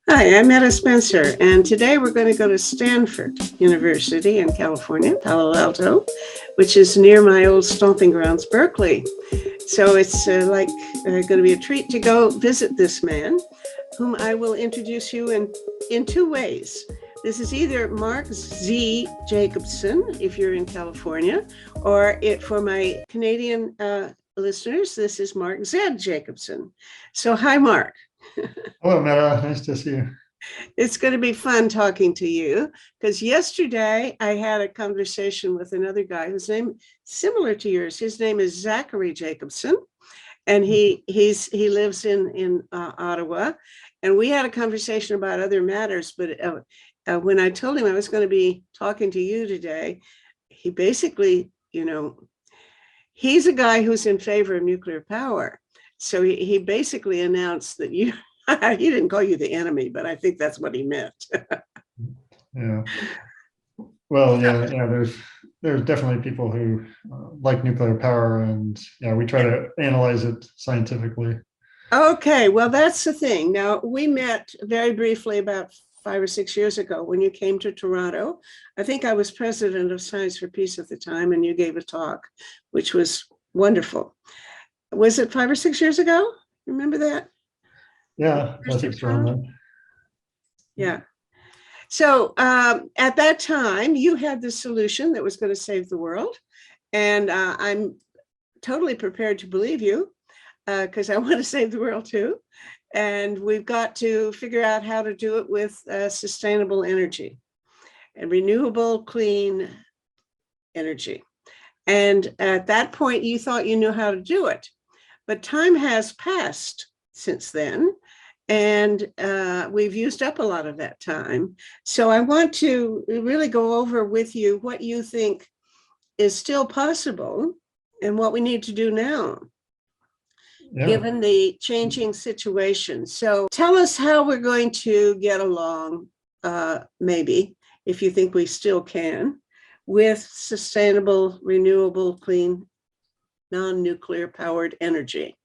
Hi, I'm Metta Spencer, and today we're going to go to Stanford University in California, Palo Alto, which is near my old stomping grounds, Berkeley. So it's going to be a treat to go visit this man, whom I will introduce you in two ways. This is either Mark Z. Jacobson, if you're in California, or for my Canadian listeners, this is Mark Z. Jacobson. So, hi, Mark. Hello, Meta. Nice to see you. It's going to be fun talking to you because yesterday I had a conversation with another guy whose name similar to yours. His name is Zachary Jacobson, and he lives in Ottawa, and we had a conversation about other matters. But when I told him I was going to be talking to you today, he basically, he's a guy who's in favor of nuclear power. So he basically announced that you. He didn't call you the enemy, but I think that's what he meant. Yeah. Well, yeah. There's definitely people who like nuclear power, and we try to analyze it scientifically. Okay, well, that's the thing. Now, we met very briefly about 5 or 6 years ago when you came to Toronto. I think I was president of Science for Peace at the time, and you gave a talk, which was wonderful. Was it 5 or 6 years ago? Remember that? Yeah, I think so. Yeah. So at that time, you had the solution that was going to save the world. And I'm totally prepared to believe you because I want to save the world too. And we've got to figure out how to do it with sustainable energy and renewable, clean energy. And at that point, you thought you knew how to do it. But time has passed since then. And we've used up a lot of that time. So I want to really go over with you what you think is still possible and what we need to do now, given the changing situation. So tell us how we're going to get along, maybe, if you think we still can, with sustainable, renewable, clean, non-nuclear powered energy.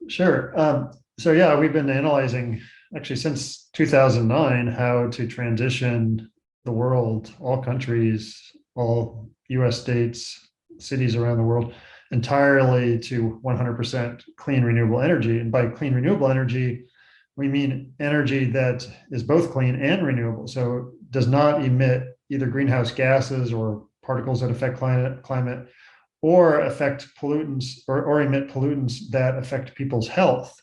Sure. So we've been analyzing actually since 2009 how to transition the world, all countries, all US states, cities around the world, entirely to 100% clean renewable energy. And by clean renewable energy, we mean energy that is both clean and renewable. So it does not emit either greenhouse gases or particles that affect climate or affect pollutants or emit pollutants that affect people's health.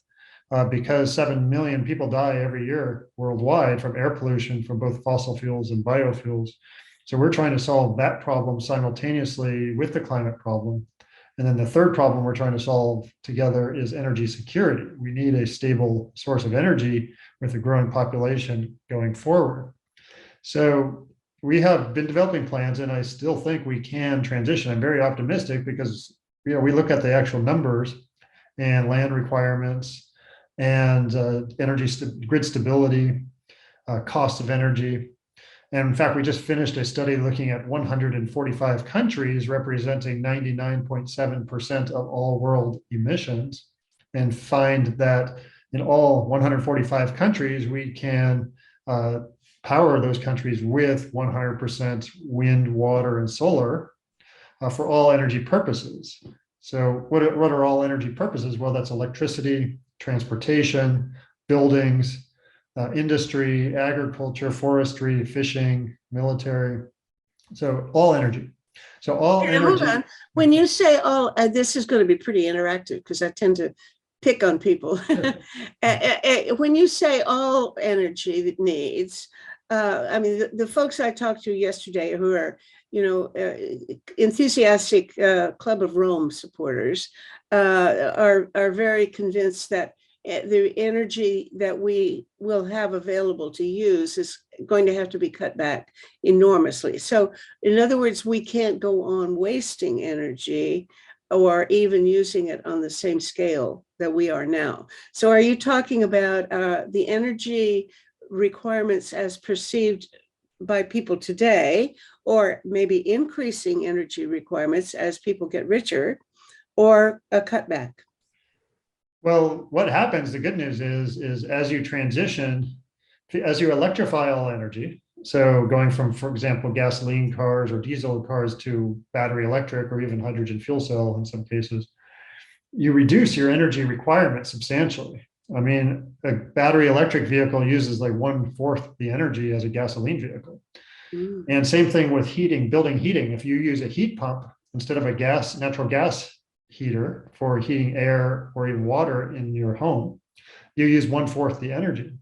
Because 7 million people die every year worldwide from air pollution from both fossil fuels and biofuels. So we're trying to solve that problem simultaneously with the climate problem. And then the third problem we're trying to solve together is energy security. We need a stable source of energy with a growing population going forward. So we have been developing plans, and I still think we can transition. I'm very optimistic because we look at the actual numbers and land requirements and grid stability, cost of energy. And in fact, we just finished a study looking at 145 countries representing 99.7% of all world emissions, and find that in all 145 countries, we can power those countries with 100% wind, water, and solar for all energy purposes. So what are all energy purposes? Well, that's electricity, transportation, buildings, industry, agriculture, forestry, fishing, military. So all energy. So all energy. Hold on. When you say all, this is going to be pretty interactive because I tend to pick on people. When you say all energy needs, I mean, the folks I talked to yesterday who are, enthusiastic Club of Rome supporters are very convinced that the energy that we will have available to use is going to have to be cut back enormously. So in other words, we can't go on wasting energy or even using it on the same scale that we are now. So are you talking about the energy requirements as perceived by people today, or maybe increasing energy requirements as people get richer, or a cutback? Well, what happens, the good news is as you transition, as you electrify all energy, so going from, for example, gasoline cars or diesel cars to battery electric or even hydrogen fuel cell in some cases, you reduce your energy requirement substantially. I mean, a battery electric vehicle uses like 1/4 the energy as a gasoline vehicle. Mm. And same thing with heating, building heating. If you use a heat pump instead of a natural gas heater for heating air or even water in your home, you use 1/4 the energy.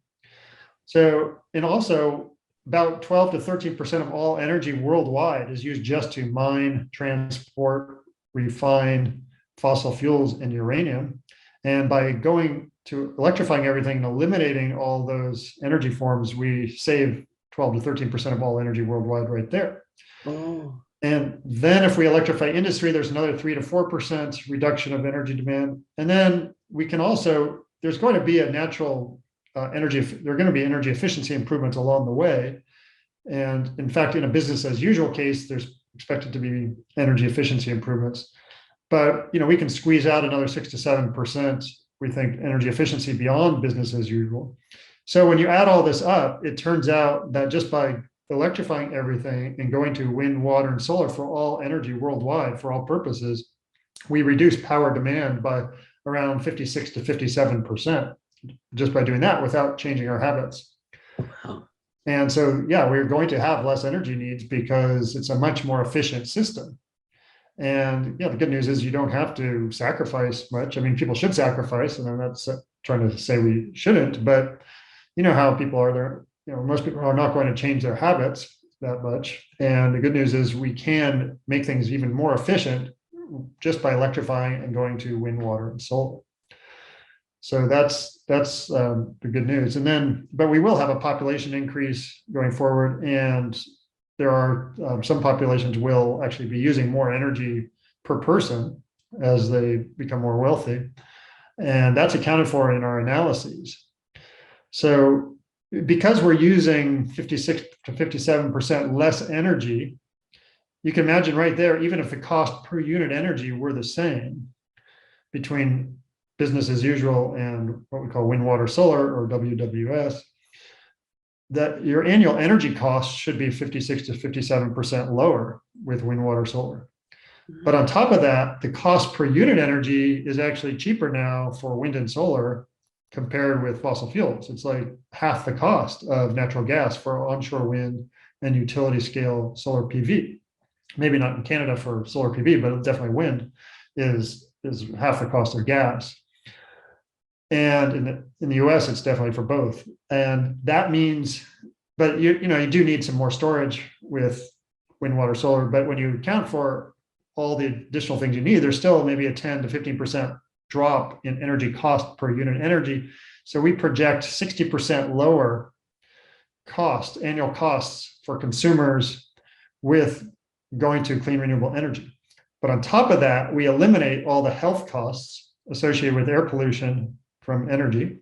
So, and also about 12 to 13% of all energy worldwide is used just to mine, transport, refine fossil fuels and uranium. And by going to electrifying everything and eliminating all those energy forms, we save 12 to 13% of all energy worldwide right there. Oh. And then if we electrify industry, there's another 3 to 4% reduction of energy demand. And then we can also, there's going to be a natural there are going to be energy efficiency improvements along the way. And in fact, in a business as usual case, there's expected to be energy efficiency improvements. But we can squeeze out another 6 to 7%, we think, energy efficiency beyond business as usual. So when you add all this up, it turns out that just by electrifying everything and going to wind, water, and solar for all energy worldwide, for all purposes, we reduce power demand by around 56 to 57% just by doing that without changing our habits. Wow. And so, yeah, we're going to have less energy needs because it's a much more efficient system. And yeah, the good news is you don't have to sacrifice much. I mean, people should sacrifice, and I'm not trying to say we shouldn't, but you know how people are there. Most people are not going to change their habits that much. And the good news is we can make things even more efficient just by electrifying and going to wind, water, and solar. So that's the good news. And then, but we will have a population increase going forward, and there are some populations will actually be using more energy per person as they become more wealthy, and that's accounted for in our analyses. So because we're using 56 to 57% less energy, you can imagine right there, even if the cost per unit energy were the same between business as usual and what we call wind, water, solar, or WWS, that your annual energy costs should be 56 to 57% lower with wind, water, solar. But on top of that, the cost per unit energy is actually cheaper now for wind and solar compared with fossil fuels. It's like half the cost of natural gas for onshore wind and utility scale solar PV. Maybe not in Canada for solar PV, but definitely wind is half the cost of gas. And in the US, it's definitely for both. And that means, but you do need some more storage with wind, water, solar. But when you account for all the additional things you need, there's still maybe a 10 to 15% drop in energy cost per unit energy. So we project 60% lower annual costs for consumers with going to clean renewable energy. But on top of that, we eliminate all the health costs associated with air pollution from energy.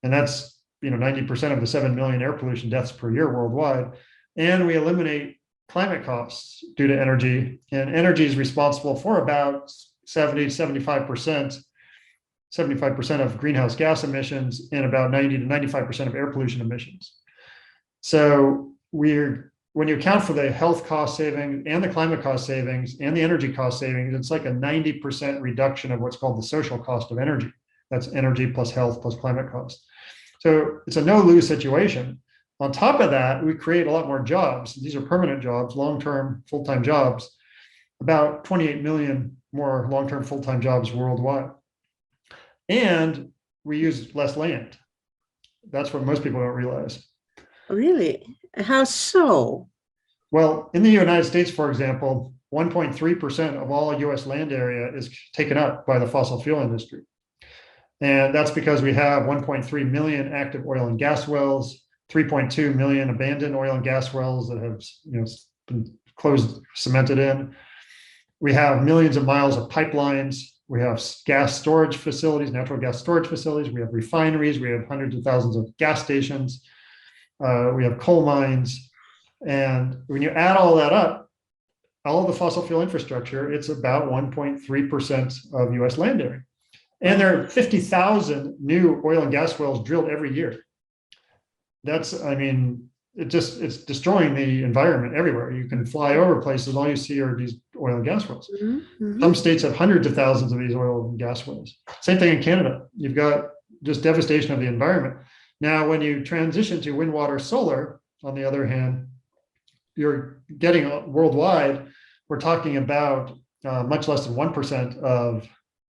And that's 90% of the 7 million air pollution deaths per year worldwide. And we eliminate climate costs due to energy. And energy is responsible for about 70 to 75% of greenhouse gas emissions and about 90 to 95% of air pollution emissions. So when you account for the health cost savings and the climate cost savings and the energy cost savings, it's like a 90% reduction of what's called the social cost of energy. That's energy plus health plus climate cost. So it's a no-lose situation. On top of that, we create a lot more jobs. These are permanent jobs, long-term full-time jobs, about 28 million more long-term full-time jobs worldwide. And we use less land. That's what most people don't realize. Really? How so? Well, in the United States, for example, 1.3% of all US land area is taken up by the fossil fuel industry. And that's because we have 1.3 million active oil and gas wells, 3.2 million abandoned oil and gas wells that have been closed, cemented in. We have millions of miles of pipelines. We have gas storage facilities, natural gas storage facilities. We have refineries. We have hundreds of thousands of gas stations. We have coal mines. And when you add all that up, all the fossil fuel infrastructure, it's about 1.3% of US land area. And there are 50,000 new oil and gas wells drilled every year. that's, I mean, it's destroying the environment everywhere. You can fly over places, all you see are these oil and gas wells. Some states have hundreds of thousands of these oil and gas wells. Same thing in Canada. You've got just devastation of the environment. Now, when you transition to wind, water, solar, on the other hand, you're getting worldwide, we're talking about much less than 1% of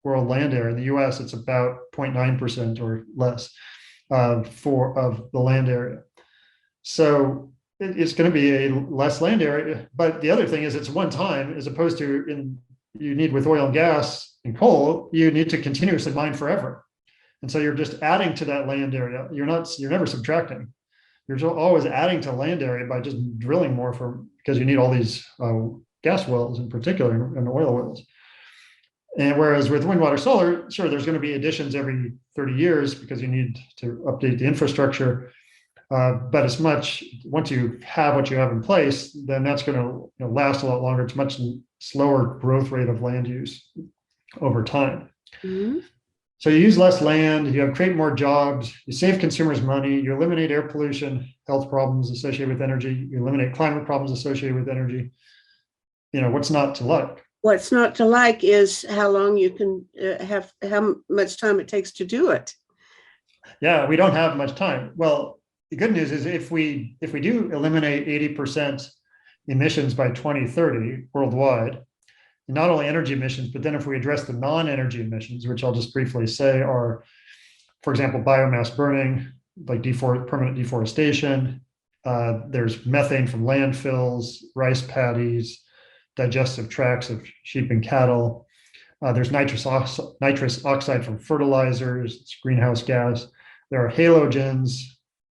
world land area. In the US, it's about 0.9% or less of the land area. So it's going to be a less land area. But the other thing is it's one time, as opposed to you need with oil and gas and coal, you need to continuously mine forever. And so you're just adding to that land area. You're never subtracting. You're always adding to land area by just drilling more because you need all these gas wells in particular and oil wells. And whereas with wind, water, solar, sure, there's going to be additions every 30 years because you need to update the infrastructure. But it's once you have what you have in place, then that's going to last a lot longer. It's much slower growth rate of land use over time. So you use less land, you create more jobs, you save consumers money, you eliminate air pollution, health problems associated with energy, you eliminate climate problems associated with energy. What's not to like? What's not to like is how long you can have, how much time it takes to do it. Yeah, we don't have much time. Well, the good news is if we do eliminate 80% emissions by 2030 worldwide, not only energy emissions, but then if we address the non-energy emissions, which I'll just briefly say are, for example, biomass burning, like permanent deforestation, there's methane from landfills, rice paddies, digestive tracts of sheep and cattle. There's nitrous oxide from fertilizers, it's greenhouse gas. There are halogens.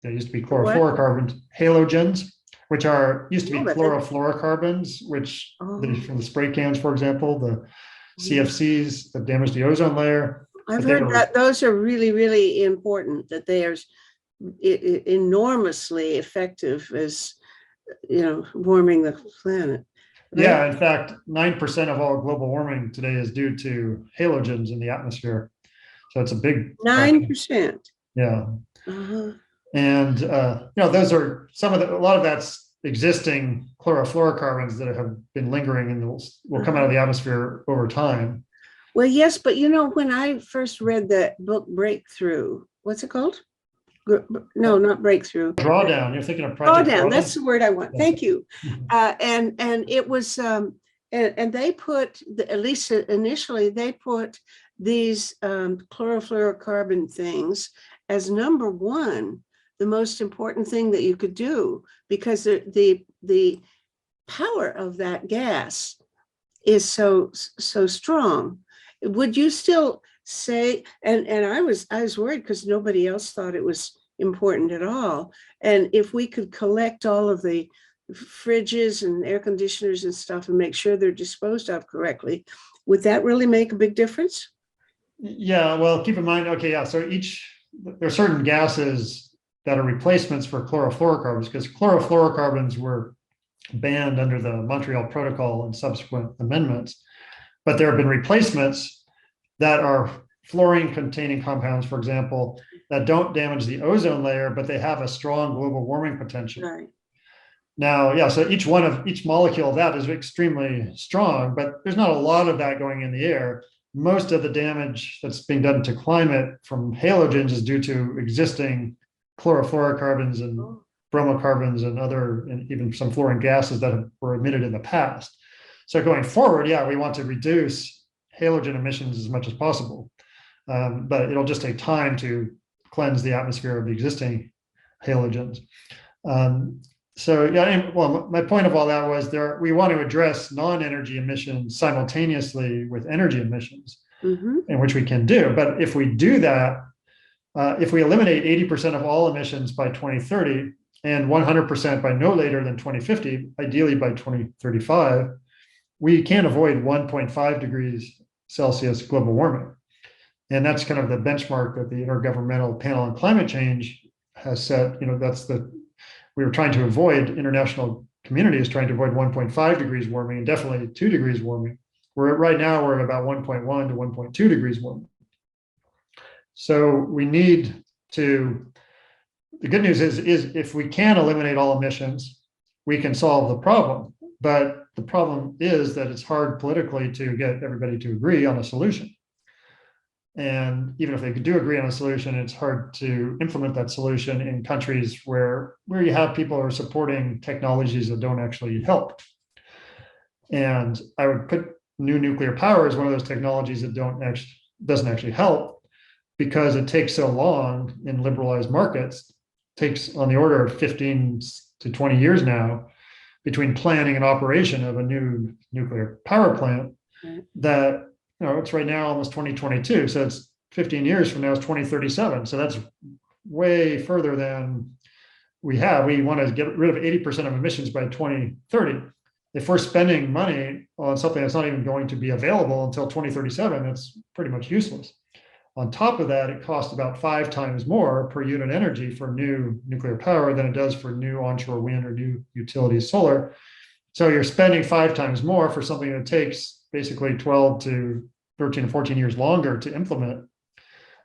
There used to be chlorofluorocarbons. Halogens, which used to be chlorofluorocarbons, which from the spray cans, for example, the CFCs that damage the ozone layer. I've heard that those are really, really important, that they are enormously effective as, warming the planet. Right? Yeah, in fact, 9% of all global warming today is due to halogens in the atmosphere. So it's a big 9%. Yeah. Uh-huh. And those are a lot of that's existing chlorofluorocarbons that have been lingering and will come out of the atmosphere over time. Well, yes, but when I first read that book Breakthrough, what's it called? No, not Breakthrough. Drawdown. You're thinking of Project Drawdown. That's the word I want. Yeah. Thank you. And it was and they put, at least initially, they put these chlorofluorocarbon things as number one, the most important thing that you could do, because the power of that gas is so strong. Would you still say, and I was worried because nobody else thought it was important at all, and if we could collect all of the fridges and air conditioners and stuff and make sure they're disposed of correctly, would that really make a big difference? Yeah, well, keep in mind, okay, yeah, so there are certain gases that are replacements for chlorofluorocarbons, because chlorofluorocarbons were banned under the Montreal Protocol and subsequent amendments. But there have been replacements that are fluorine-containing compounds, for example, that don't damage the ozone layer, but they have a strong global warming potential. Right. Now, yeah, so each molecule of that is extremely strong, but there's not a lot of that going in the air. Most of the damage that's being done to climate from halogens is due to existing chlorofluorocarbons and bromocarbons and even some fluorine gases that were emitted in the past. So going forward, yeah, we want to reduce halogen emissions as much as possible, but it'll just take time to cleanse the atmosphere of the existing halogens. So yeah, well, my point of all that was we want to address non-energy emissions simultaneously with energy emissions, in which we can do. But if we do that, if we eliminate 80% of all emissions by 2030 and 100% by no later than 2050, ideally by 2035, we can avoid 1.5 degrees Celsius global warming. And that's kind of the benchmark that the Intergovernmental Panel on Climate Change has set. We were trying to avoid, international community is trying to avoid 1.5 degrees warming and definitely 2 degrees warming. Right now we're at about 1.1 to 1.2 degrees warming. So we need to the good news is if we can eliminate all emissions, we can solve the problem. But the problem is that it's hard politically to get everybody to agree on a solution. And even if they do agree on a solution, it's hard to implement that solution in countries where you have people who are supporting technologies that don't actually help. And I would put new nuclear power as one of those technologies that doesn't actually help, because it takes so long in liberalized markets. It takes on the order of 15 to 20 years now between planning and operation of a new nuclear power plant, that it's right now almost 2022. So it's 15 years from now, it's 2037. So that's way further than we have. We want to get rid of 80% of emissions by 2030. If we're spending money on something that's not even going to be available until 2037, it's pretty much useless. On top of that, it costs about 5 times more per unit energy for new nuclear power than it does for new onshore wind or new utility solar. So you're spending 5 times more for something that takes basically 12 to 13 or 14 years longer to implement.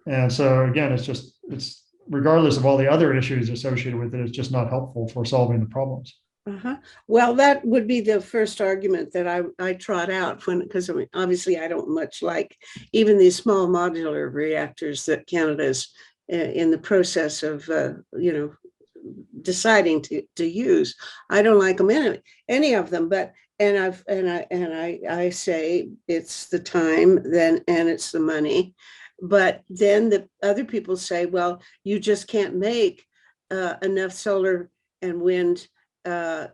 And so again, it's regardless of all the other issues associated with it, it's just not helpful for solving the problems. Well, that would be the first argument that I trot out because I mean, obviously I don't much like even these small modular reactors that Canada is in the process of, deciding to use. I don't like them any of them, but I say it's the time then and it's the money. But then the other people say, well, you just can't make enough solar and wind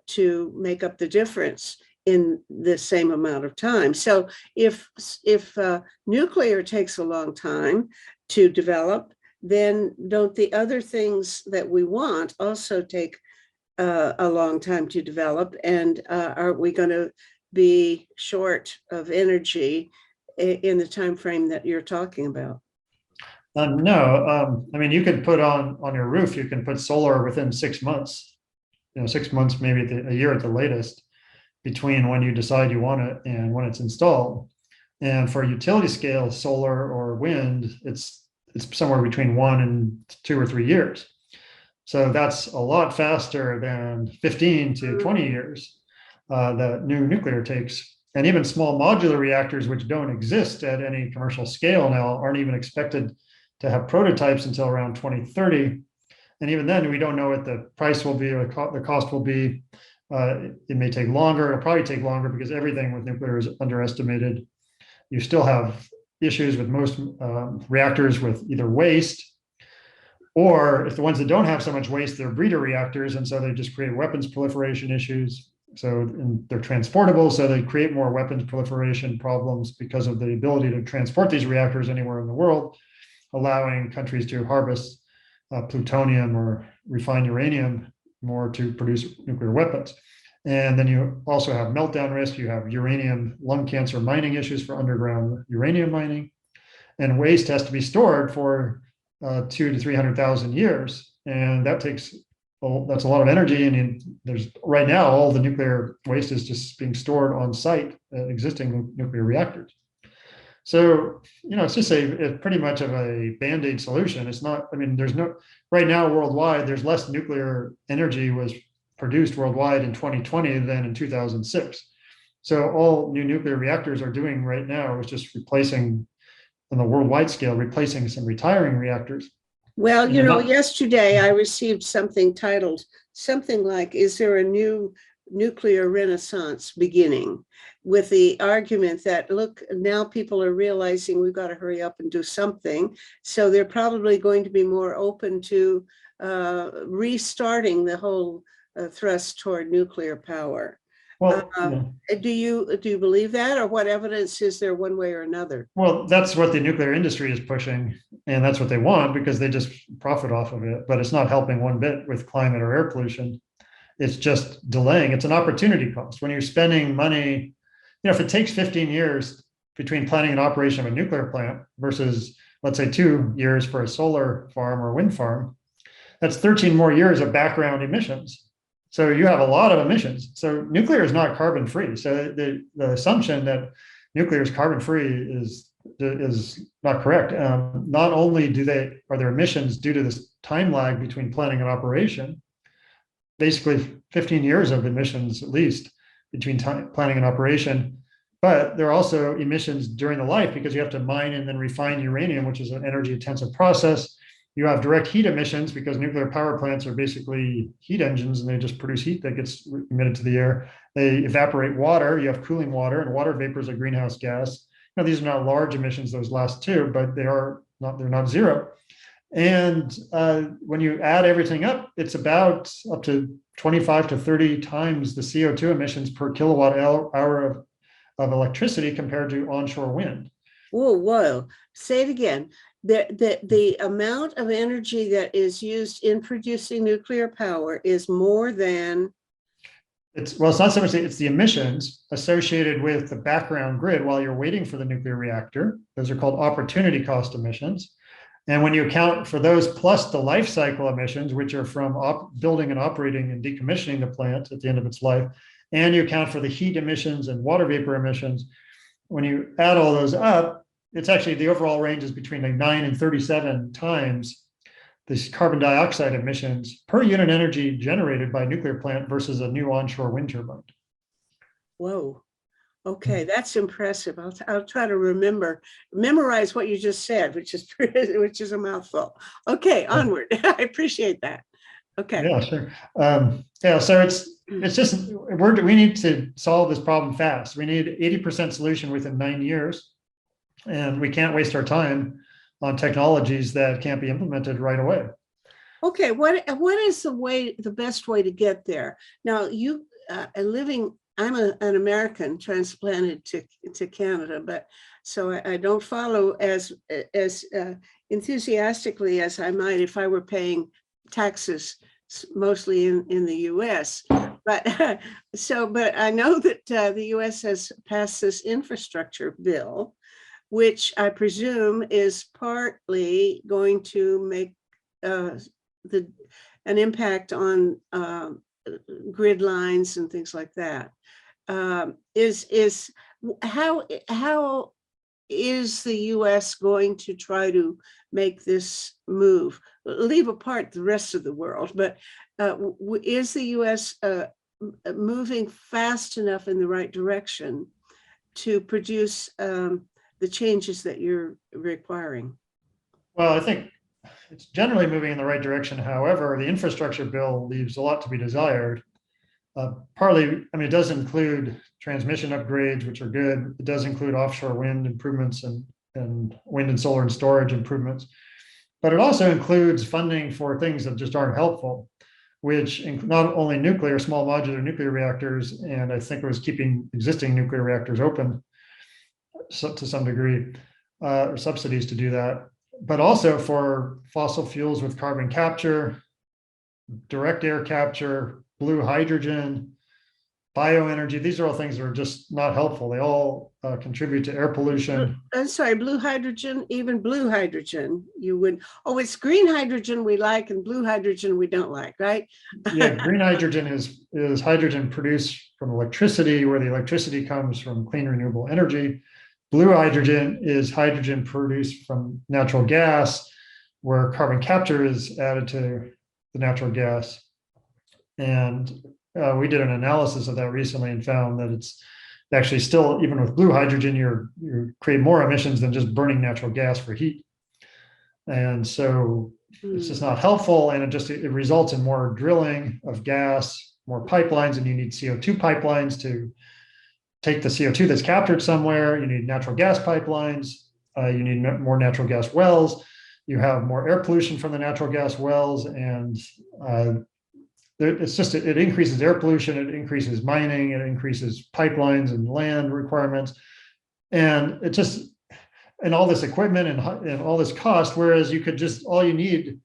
to make up the difference in the same amount of time. So if nuclear takes a long time to develop, then don't the other things that we want also take a long time to develop? And aren't we going to be short of energy in the time frame that you're talking about? No, I mean, you could put on your roof, you can put solar within 6 months. 6 months, maybe a year at the latest, between when you decide you want it and when it's installed. And for utility scale solar or wind, it's somewhere between 1 and 2 or 3 years. So that's a lot faster than 15 to 20 years that new nuclear takes. And even small modular reactors, which don't exist at any commercial scale now, aren't even expected to have prototypes until around 2030. And even then, we don't know what the price will be or the cost will be. It may take longer. It'll probably take longer because everything with nuclear is underestimated. You still have issues with most reactors with either waste, or if the ones that don't have so much waste, they're breeder reactors, and so they just create weapons proliferation issues. So they're transportable, so they create more weapons proliferation problems because of the ability to transport these reactors anywhere in the world, allowing countries to harvest plutonium or refined uranium more to produce nuclear weapons. And then you also have meltdown risk. You have uranium lung cancer mining issues for underground uranium mining, and waste has to be stored for 200,000 to 300,000 years, and that's a lot of energy. And there's right now all the nuclear waste is just being stored on site at existing nuclear reactors. So, it's just a pretty much of a band-aid solution. It's not, I mean, right now worldwide, there's less nuclear energy was produced worldwide in 2020 than in 2006. So all new nuclear reactors are doing right now is just replacing, on the worldwide scale, replacing some retiring reactors. Well, yesterday I received something titled something like, is there a new nuclear renaissance beginning? With the argument that, look, now people are realizing we've got to hurry up and do something. So they're probably going to be more open to restarting the whole thrust toward nuclear power. Well, do you believe that, or what evidence is there one way or another? Well, that's what the nuclear industry is pushing, and that's what they want because they just profit off of it. But it's not helping one bit with climate or air pollution. It's just delaying. It's an opportunity cost. When you're spending money, if it takes 15 years between planning and operation of a nuclear plant versus, let's say, 2 years for a solar farm or wind farm, that's 13 more years of background emissions. So you have a lot of emissions. So nuclear is not carbon free. So the assumption that nuclear is carbon free is is not correct. Not only are there emissions due to this time lag between planning and operation, basically 15 years of emissions at least between planning and operation, but there are also emissions during the life because you have to mine and then refine uranium, which is an energy intensive process. You have direct heat emissions because nuclear power plants are basically heat engines and they just produce heat that gets emitted to the air. They evaporate water, you have cooling water, and water vapor is a greenhouse gas. Now, these are not large emissions, those last two, but they're not zero. And when you add everything up, it's about up to 25 to 30 times the CO2 emissions per kilowatt hour of electricity compared to onshore wind. Whoa. Say it again. The amount of energy that is used in producing nuclear power is more than. It's not so much, it's the emissions associated with the background grid while you're waiting for the nuclear reactor. Those are called opportunity cost emissions. And when you account for those plus the life cycle emissions, which are from building and operating and decommissioning the plant at the end of its life, and you account for the heat emissions and water vapor emissions, when you add all those up, it's actually the overall range is between like 9 and 37 times this carbon dioxide emissions per unit energy generated by a nuclear plant versus a new onshore wind turbine. Whoa. Okay, that's impressive. I'll try to memorize what you just said, which is a mouthful. Okay, onward. I appreciate that. Okay. Yeah, sure. So it's just we need to solve this problem fast. We need 80% solution within 9 years, and we can't waste our time on technologies that can't be implemented right away. Okay, what is the best way to get there? Now, you I'm an American transplanted to Canada, but so I don't follow as enthusiastically as I might if I were paying taxes mostly in the US. But I know that the US has passed this infrastructure bill, which I presume is partly going to make an impact on grid lines and things like that. How is the US going to try to make this move? Leave apart the rest of the world, but is the US moving fast enough in the right direction to produce the changes that you're requiring? Well, I think it's generally moving in the right direction. However, the infrastructure bill leaves a lot to be desired. Partly, it does include transmission upgrades, which are good. It does include offshore wind improvements and wind and solar and storage improvements. But it also includes funding for things that just aren't helpful, which not only nuclear, small modular nuclear reactors, and I think it was keeping existing nuclear reactors open to some degree, or subsidies to do that, but also for fossil fuels with carbon capture, direct air capture, blue hydrogen, bioenergy. These are all things that are just not helpful. They all contribute to air pollution. I'm sorry, blue hydrogen, even blue hydrogen, you would, it's green hydrogen we like and blue hydrogen we don't like, right? Yeah, green hydrogen is hydrogen produced from electricity, where the electricity comes from clean renewable energy. Blue hydrogen is hydrogen produced from natural gas, where carbon capture is added to the natural gas. And we did an analysis of that recently and found that it's actually still, even with blue hydrogen, you create more emissions than just burning natural gas for heat. And so it's just not helpful. And it results in more drilling of gas, more pipelines, and you need CO2 pipelines to take the CO2 that's captured somewhere. You need natural gas pipelines. You need more natural gas wells. You have more air pollution from the natural gas wells, and it increases air pollution, it increases mining, it increases pipelines and land requirements, and all this equipment and all this cost. Whereas all you need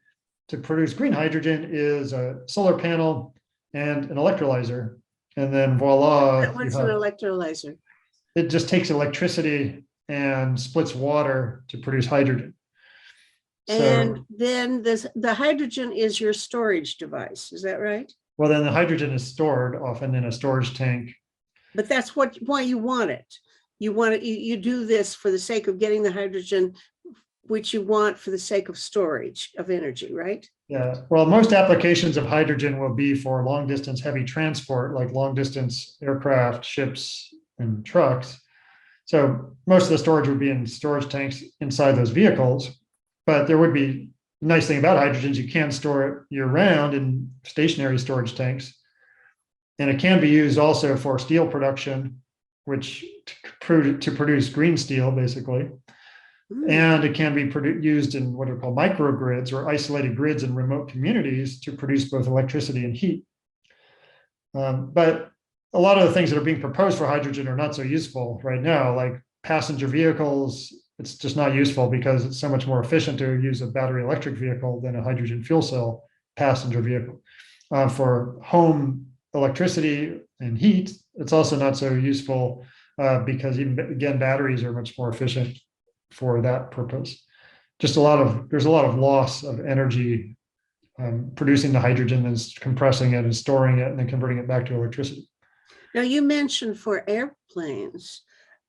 to produce green hydrogen is a solar panel and an electrolyzer, and then voila. What's an electrolyzer? It just takes electricity and splits water to produce hydrogen. And then the hydrogen is your storage device, is that right? Well, then the hydrogen is stored often in a storage tank. But that's why you want it. you do this for the sake of getting the hydrogen, which you want for the sake of storage of energy, right? Yeah, well, most applications of hydrogen will be for long distance heavy transport, like long distance aircraft, ships, and trucks. So most of the storage would be in storage tanks inside those vehicles. But there would be nice thing about hydrogen is you can store it year round in stationary storage tanks. And it can be used also for steel production, which to produce green steel, basically. And it can be used in what are called microgrids or isolated grids in remote communities to produce both electricity and heat. But a lot of the things that are being proposed for hydrogen are not so useful right now, like passenger vehicles. It's just not useful because it's so much more efficient to use a battery electric vehicle than a hydrogen fuel cell passenger vehicle. For home electricity and heat, it's also not so useful because even again, batteries are much more efficient for that purpose. There's a lot of loss of energy producing the hydrogen and compressing it and storing it and then converting it back to electricity. Now, you mentioned for airplanes.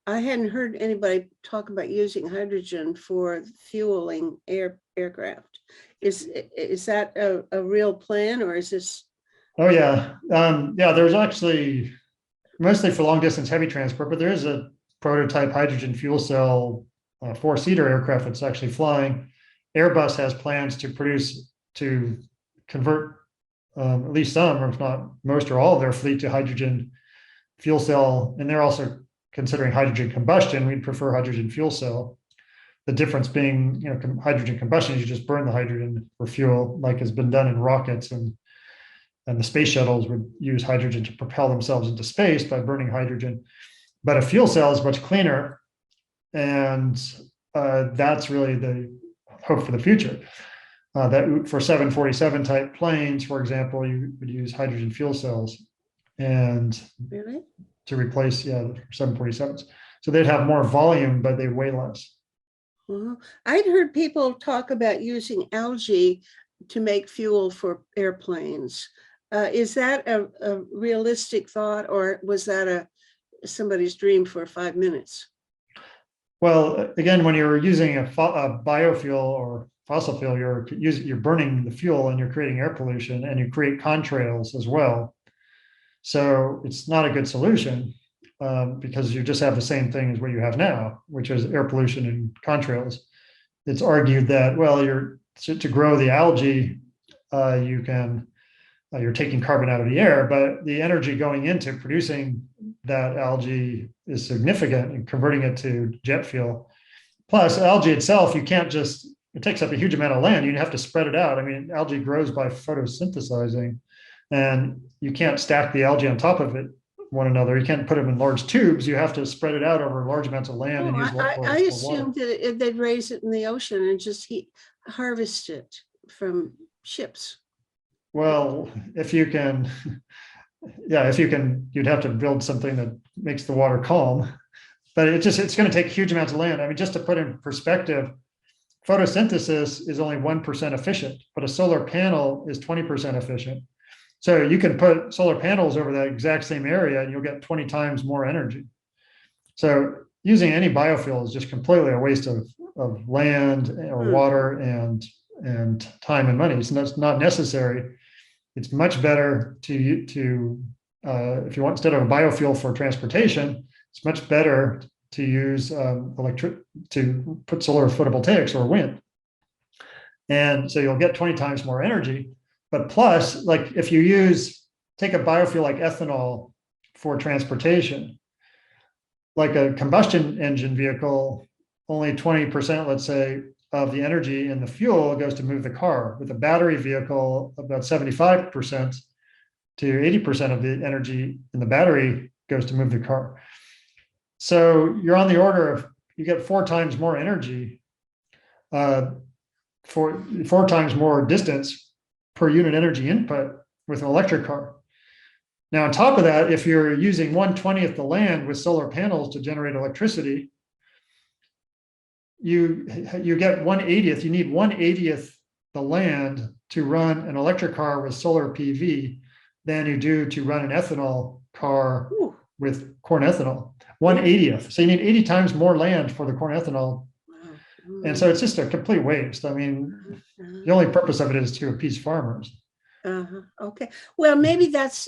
I hadn't heard anybody talk about using hydrogen for fueling aircraft. Is that a real plan, or is this? Oh yeah, yeah. There's actually mostly for long distance heavy transport, but there is a prototype hydrogen fuel cell 4-seater aircraft that's actually flying. Airbus has plans to convert at least some, or if not most or all of their fleet to hydrogen fuel cell, and they're also considering hydrogen combustion. We'd prefer hydrogen fuel cell. The difference being, hydrogen combustion, you just burn the hydrogen for fuel, like has been done in rockets, and the space shuttles would use hydrogen to propel themselves into space by burning hydrogen. But a fuel cell is much cleaner, and that's really the hope for the future. That for 747 type planes, for example, you would use hydrogen fuel cells, and Really? to replace 747s. So they'd have more volume, but they weigh less. Well, I'd heard people talk about using algae to make fuel for airplanes. Is that a realistic thought, or was that somebody's dream for 5 minutes? Well, again, when you're using a biofuel or fossil fuel, you're burning the fuel and you're creating air pollution, and you create contrails as well. So it's not a good solution because you just have the same thing as what you have now, which is air pollution and contrails. It's argued that, well, to grow the algae, you're taking carbon out of the air, but the energy going into producing that algae is significant and converting it to jet fuel. Plus, algae itself, it takes up a huge amount of land. You have to spread it out. I mean, algae grows by photosynthesizing, and you can't stack the algae on top of one another. You can't put them in large tubes. You have to spread it out over large amounts of land and use I assumed that they'd raise it in the ocean and just harvest it from ships. Well, if you can, you'd have to build something that makes the water calm. But it's going to take huge amounts of land. I mean, just to put in perspective, photosynthesis is only 1% efficient, but a solar panel is 20% efficient. So you can put solar panels over that exact same area and you'll get 20 times more energy. So using any biofuel is just completely a waste of land or water and time and money. So that's not necessary. It's much better to if you want, instead of a biofuel for transportation, it's much better to use to put solar photovoltaics or wind. And so you'll get 20 times more energy. But plus, like if you take a biofuel like ethanol for transportation, like a combustion engine vehicle, only 20%, let's say, of the energy in the fuel goes to move the car. With a battery vehicle, about 75% to 80% of the energy in the battery goes to move the car. So you're on the order of, you get 4 times more energy, for 4 times more distance per unit energy input with an electric car. Now, on top of that, if you're using 1/20th the land with solar panels to generate electricity, you get 1/80th. You need 1/80th the land to run an electric car with solar PV than you do to run an ethanol car with corn ethanol. 1/80th. So you need 80 times more land for the corn ethanol. Wow. And so it's just a complete waste. I mean, the only purpose of it is to appease farmers. Okay. Well, maybe that's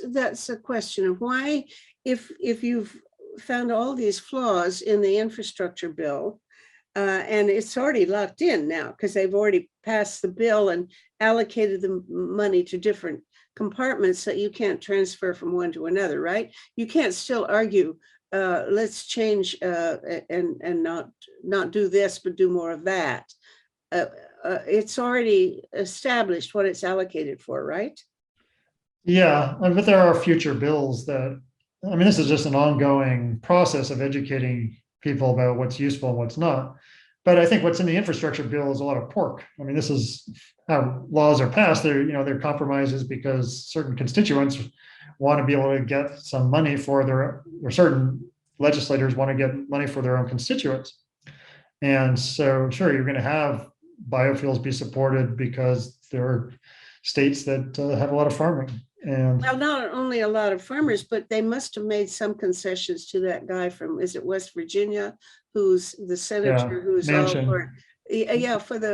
a question of why, if you've found all these flaws in the infrastructure bill, and it's already locked in now because they've already passed the bill and allocated the money to different compartments that you can't transfer from one to another, right? You can't still argue, let's change and not do this, but do more of that. It's already established what it's allocated for, right? Yeah, but there are future bills that, I mean, this is just an ongoing process of educating people about what's useful and what's not. But I think what's in the infrastructure bill is a lot of pork. I mean, this is how laws are passed. They're compromises because certain constituents want to be able to get some money for or certain legislators want to get money for their own constituents. And so, sure, you're going to have biofuels be supported because there are states that have a lot of farming. And well, not only a lot of farmers, but they must have made some concessions to that guy from, is it West Virginia, who's the senator, who's all for,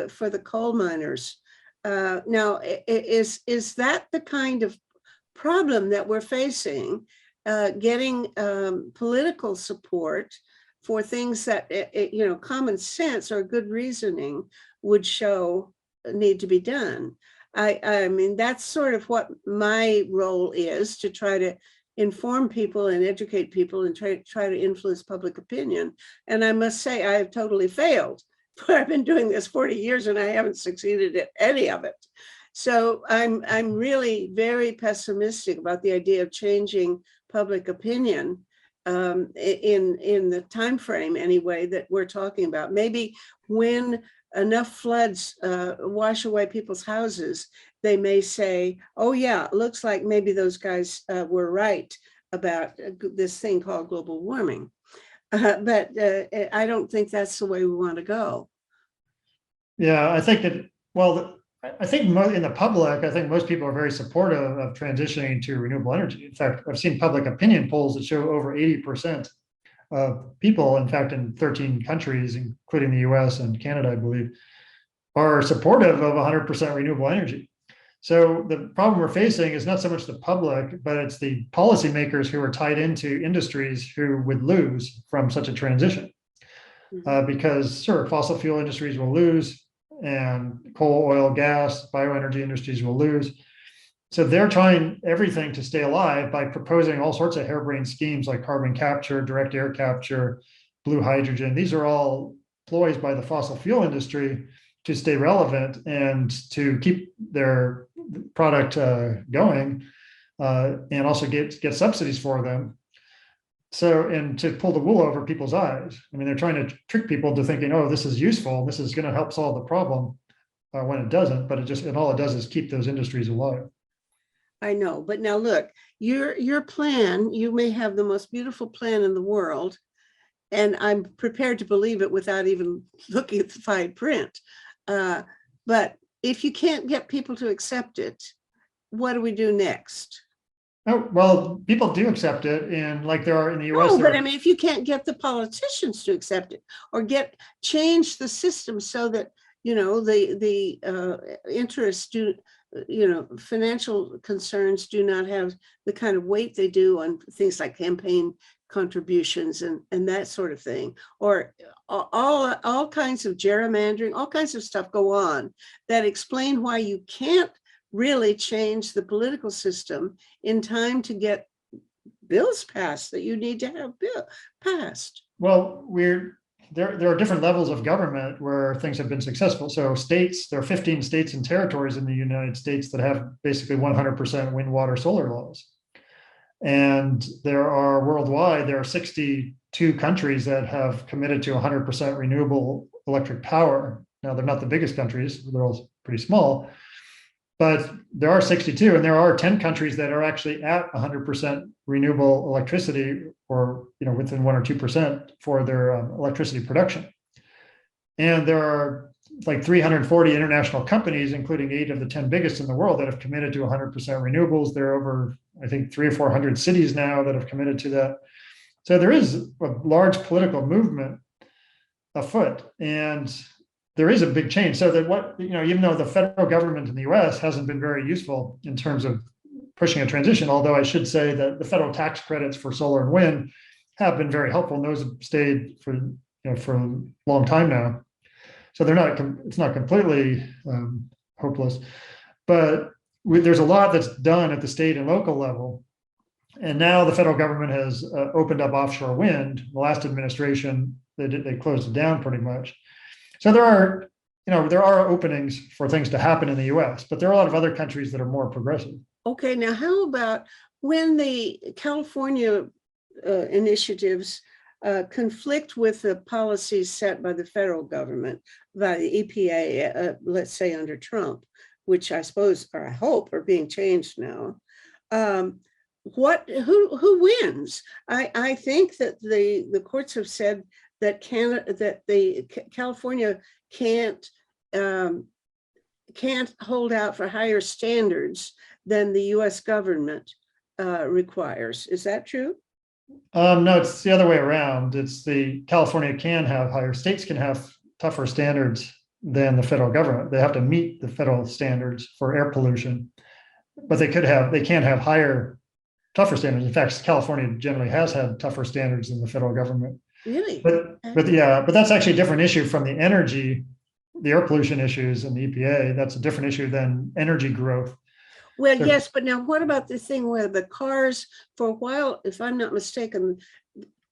for the coal miners. Now, is that the kind of problem that we're facing, getting political support for things that, common sense or good reasoning would show need to be done? I mean, that's sort of what my role is, to try to inform people and educate people and try to influence public opinion. And I must say, I have totally failed. I've been doing this 40 years and I haven't succeeded at any of it. So I'm really very pessimistic about the idea of changing public opinion in the time frame anyway that we're talking about. Maybe when enough floods wash away people's houses, they may say, oh yeah, it looks like maybe those guys were right about this thing called global warming. But I don't think that's the way we want to go. Yeah, I think that, well, I think in the public, I think most people are very supportive of transitioning to renewable energy. In fact, I've seen public opinion polls that show over 80% of people, in fact, in 13 countries, including the US and Canada, I believe, are supportive of 100% renewable energy. So the problem we're facing is not so much the public, but it's the policymakers who are tied into industries who would lose from such a transition. Because sure, fossil fuel industries will lose, and coal, oil, gas, bioenergy industries will lose. So they're trying everything to stay alive by proposing all sorts of harebrained schemes like carbon capture, direct air capture, blue hydrogen. These are all ploys by the fossil fuel industry to stay relevant and to keep their product going, and also get subsidies for them. So, and to pull the wool over people's eyes. I mean, they're trying to trick people into thinking, oh, this is useful, this is going to help solve the problem, when it doesn't. But all it does is keep those industries alive. I know, but now look, your plan, you may have the most beautiful plan in the world, and I'm prepared to believe it without even looking at the fine print. But if you can't get people to accept it, what do we do next? Oh, well, people do accept it, and like there are in the US. No, but I mean, if you can't get the politicians to accept it or change the system so that, the interests do, financial concerns do not have the kind of weight they do on things like campaign contributions and that sort of thing, or all kinds of gerrymandering, all kinds of stuff go on that explain why you can't really change the political system in time to get bills passed that you need to have passed. Well, there are different levels of government where things have been successful. So there are 15 states and territories in the United States that have basically 100% wind, water, solar laws. And there are 62 countries that have committed to 100% renewable electric power. Now, they're not the biggest countries, they're all pretty small, but there are 62, and there are 10 countries that are actually at 100% renewable electricity, or within 1 or 2% for their electricity production. And there are like 340 international companies, including 8 of the 10 biggest in the world, that have committed to 100% renewables. There are over, I think, 300 or 400 cities now that have committed to that. So there is a large political movement afoot, and there is a big change. So that even though the federal government in the US hasn't been very useful in terms of pushing a transition, although I should say that the federal tax credits for solar and wind have been very helpful, and those have stayed for a long time now. So it's not completely hopeless, but there's a lot that's done at the state and local level. And now the federal government has opened up offshore wind. The last administration, they closed it down pretty much. So there are openings for things to happen in the US, but there are a lot of other countries that are more progressive. Okay, now how about when the California initiatives conflict with the policies set by the federal government, by the EPA, let's say under Trump, which I suppose, or I hope, are being changed now. Who wins? I think that the courts have said that California can't hold out for higher standards than the US government requires. Is that true? No, it's the other way around. It's California can have states can have tougher standards than the federal government. They have to meet the federal standards for air pollution, but they can't have tougher standards. In fact, California generally has had tougher standards than the federal government. Really? But that's actually a different issue from the air pollution issues in the EPA. That's a different issue than energy growth. Well, yes, but now what about the thing where the cars, for a while, if I'm not mistaken,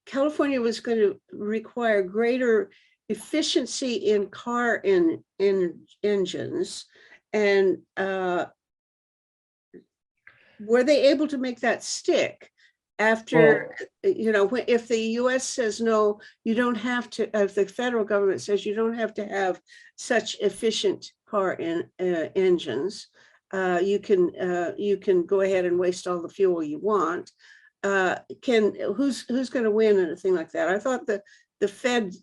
California was going to require greater efficiency in car engines, and were they able to make that stick after, if the US says no, you don't have to, if the federal government says you don't have to have such efficient car engines, you can go ahead and waste all the fuel you want. Who's going to win in a thing like that? I thought the Fed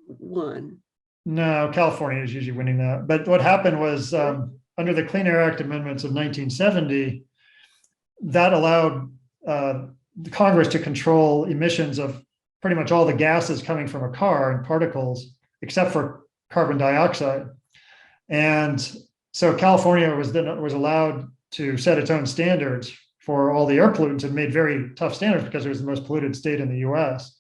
won. No, California is usually winning that. But what happened was under the Clean Air Act amendments of 1970, that allowed Congress to control emissions of pretty much all the gases coming from a car and particles, except for carbon dioxide. And so California was allowed to set its own standards for all the air pollutants, and made very tough standards because it was the most polluted state in the US.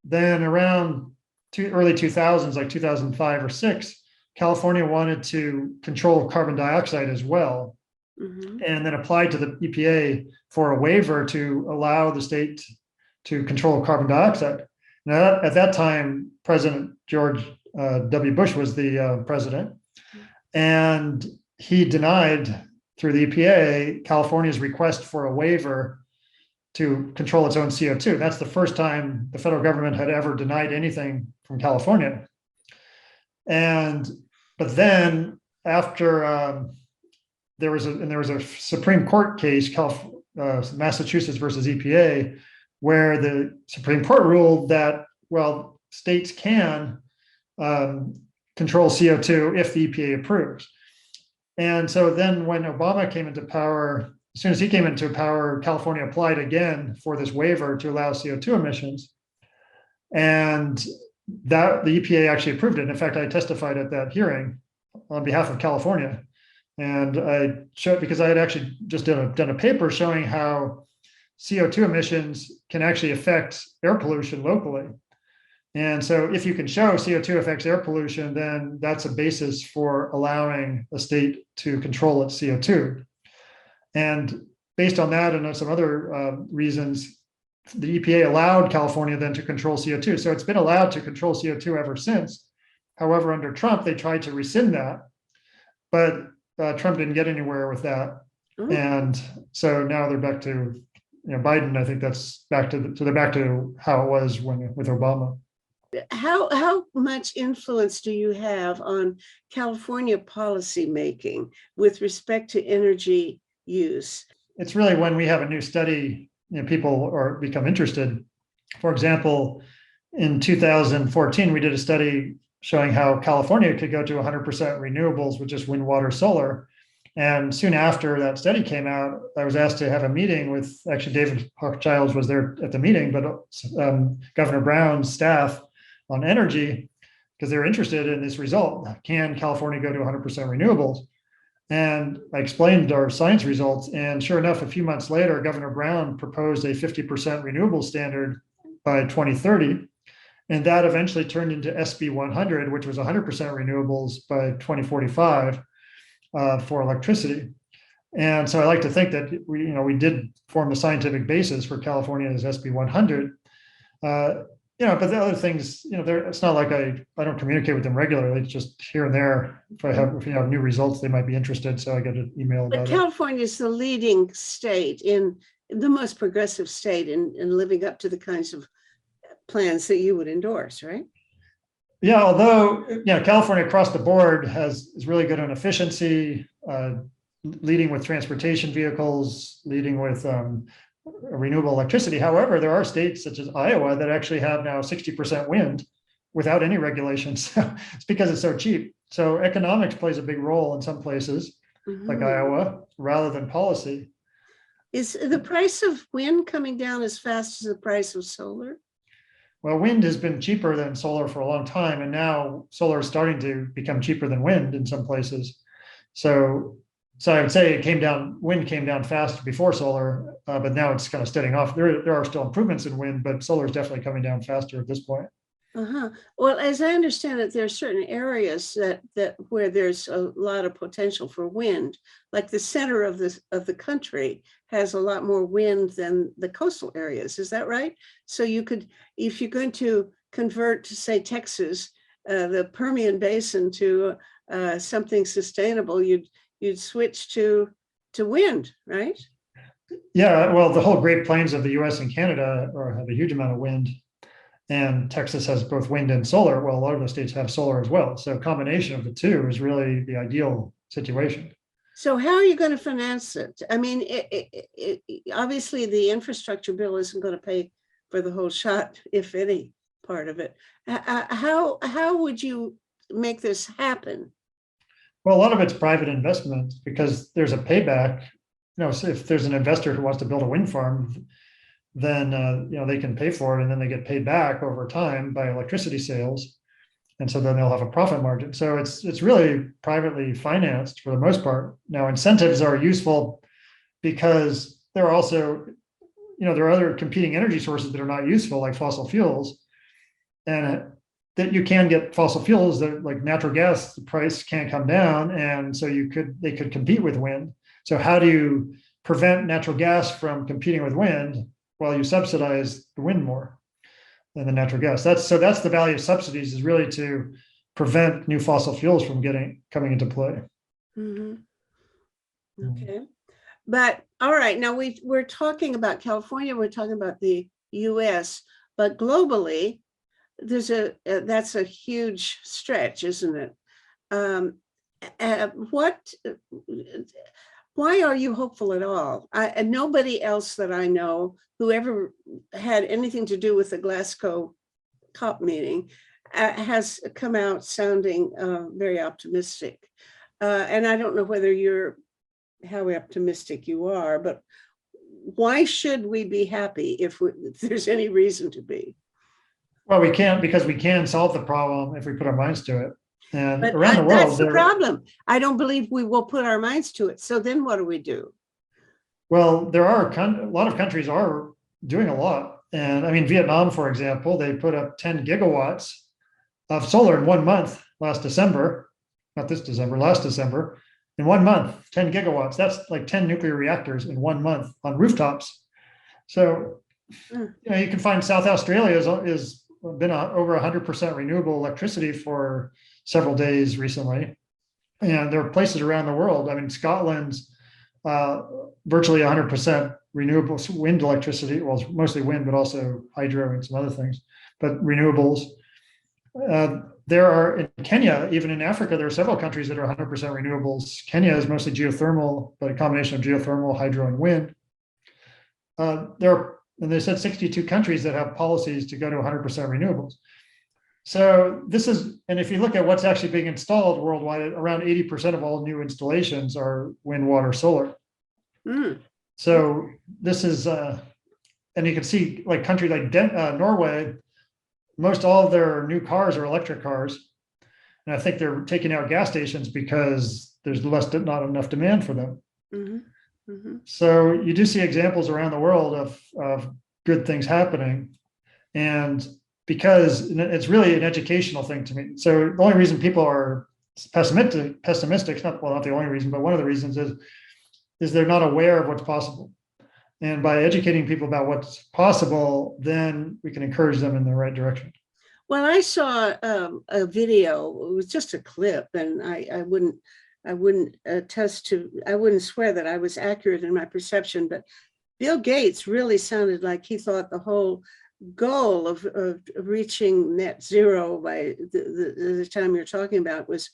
Then around early 2000s, like 2005 or 6, California wanted to control carbon dioxide as well. Mm-hmm. And then applied to the EPA for a waiver to allow the state to control carbon dioxide. Now, at that time, President George W. Bush was the president, and he denied through the EPA California's request for a waiver to control its own CO2. That's the first time the federal government had ever denied anything from California. But then after there was a Supreme Court case, Massachusetts versus EPA, where the Supreme Court ruled that, well, states can control CO2 if the EPA approves. And so then when Obama came into power, as soon as he came into power, California applied again for this waiver to allow CO2 emissions. And that the EPA actually approved it. In fact, I testified at that hearing on behalf of California. And I showed, because I had actually just done a paper showing how CO2 emissions can actually affect air pollution locally. And so if you can show CO2 affects air pollution, then that's a basis for allowing a state to control its CO2. And based on that and some other reasons, the EPA allowed California then to control CO2. So it's been allowed to control CO2 ever since. However, under Trump, they tried to rescind that, but Trump didn't get anywhere with that. Mm-hmm. And so now they're back to, Biden, I think that's back to, so they're back to how it was with Obama. How much influence do you have on California policy making with respect to energy use? It's really when we have a new study, people become interested. For example, in 2014, we did a study showing how California could go to 100% renewables with just wind, water, solar. And soon after that study came out, I was asked to have a meeting with, actually David Hochschild was there at the meeting, but Governor Brown's staff on energy, because they're interested in this result. Can California go to 100% renewables? And I explained our science results, and sure enough, a few months later, Governor Brown proposed a 50% renewable standard by 2030. And that eventually turned into SB 100, which was 100% renewables by 2045 for electricity. And so I like to think that we did form the scientific basis for California's SB 100. But the other things, it's not like I don't communicate with them regularly. It's just here and there. If you have new results, they might be interested. So I get an email about it. But California is the leading state, in the most progressive state in living up to the kinds of plans that you would endorse, right? Yeah, although California across the board is really good on efficiency, leading with transportation vehicles, leading with renewable electricity. However, there are states such as Iowa that actually have now 60% wind without any regulations. It's because it's so cheap. So economics plays a big role in some places, like Iowa, rather than policy. Is the price of wind coming down as fast as the price of solar? Well, wind has been cheaper than solar for a long time, and now solar is starting to become cheaper than wind in some places. So I would say wind came down fast before solar, but now it's kind of steadying off. There are still improvements in wind, but solar is definitely coming down faster at this point. Well, as I understand it, there are certain areas that where there's a lot of potential for wind, like the center of the country has a lot more wind than the coastal areas. Is that right? So you could, if you're going to convert to, say, Texas, the Permian Basin to something sustainable, you'd switch to wind, right? Yeah, well, the whole Great Plains of the U.S. and Canada have a huge amount of wind. And Texas has both wind and solar. Well, a lot of those states have solar as well. So a combination of the two is really the ideal situation. So how are you going to finance it? I mean, obviously the infrastructure bill isn't going to pay for the whole shot, if any part of it. How would you make this happen? Well, a lot of it's private investment because there's a payback. So if there's an investor who wants to build a wind farm, then they can pay for it, and then they get paid back over time by electricity sales, and so then they'll have a profit margin. So it's really privately financed for the most part. Now, incentives are useful because there are also there are other competing energy sources that are not useful, like fossil fuels, and that you can get fossil fuels that, like natural gas, the price can't come down, and so they could compete with wind. So how do you prevent natural gas from competing with wind while you subsidize the wind more than the natural gas? That's the value of subsidies, is really to prevent new fossil fuels from coming into play. Okay, but all right, now we're talking about California, we're talking about the U.S., but globally, that's a huge stretch, isn't it? Why are you hopeful at all? And nobody else that I know who ever had anything to do with the Glasgow COP meeting has come out sounding very optimistic. And I don't know how optimistic you are, but why should we be happy if there's any reason to be? Well, we can't, because we can solve the problem if we put our minds to it. And but around the world, that's the problem. I don't believe we will put our minds to it. So then what do we do? Well, there are a lot of countries are doing a lot. And I mean, Vietnam, for example, they put up 10 gigawatts of solar in 1 month last December, not this December, last December, in 1 month, 10 gigawatts. That's like 10 nuclear reactors in 1 month on rooftops. So, you can find South Australia is been over 100% renewable electricity for several days recently. And there are places around the world. I mean, Scotland's virtually 100% renewable wind electricity. Well, it's mostly wind, but also hydro and some other things, but renewables. There are in Kenya, even in Africa, there are several countries that are 100% renewables. Kenya is mostly geothermal, but a combination of geothermal, hydro, and wind. And they said 62 countries that have policies to go to 100% renewables. So this is, and if you look at what's actually being installed worldwide, around 80% of all new installations are wind, water, solar. Mm. So this is, and you can see like countries like Norway, most all of their new cars are electric cars. And I think they're taking out gas stations because there's not enough demand for them. Mm-hmm. Mm-hmm. So you do see examples around the world of good things happening. And because it's really an educational thing to me. So the only reason people are pessimistic, not the only reason, but one of the reasons is they're not aware of what's possible. And by educating people about what's possible, then we can encourage them in the right direction. Well, I saw a video. It was just a clip, and I wouldn't attest to. I wouldn't swear that I was accurate in my perception. But Bill Gates really sounded like he thought the whole goal of reaching net zero by the time you're talking about was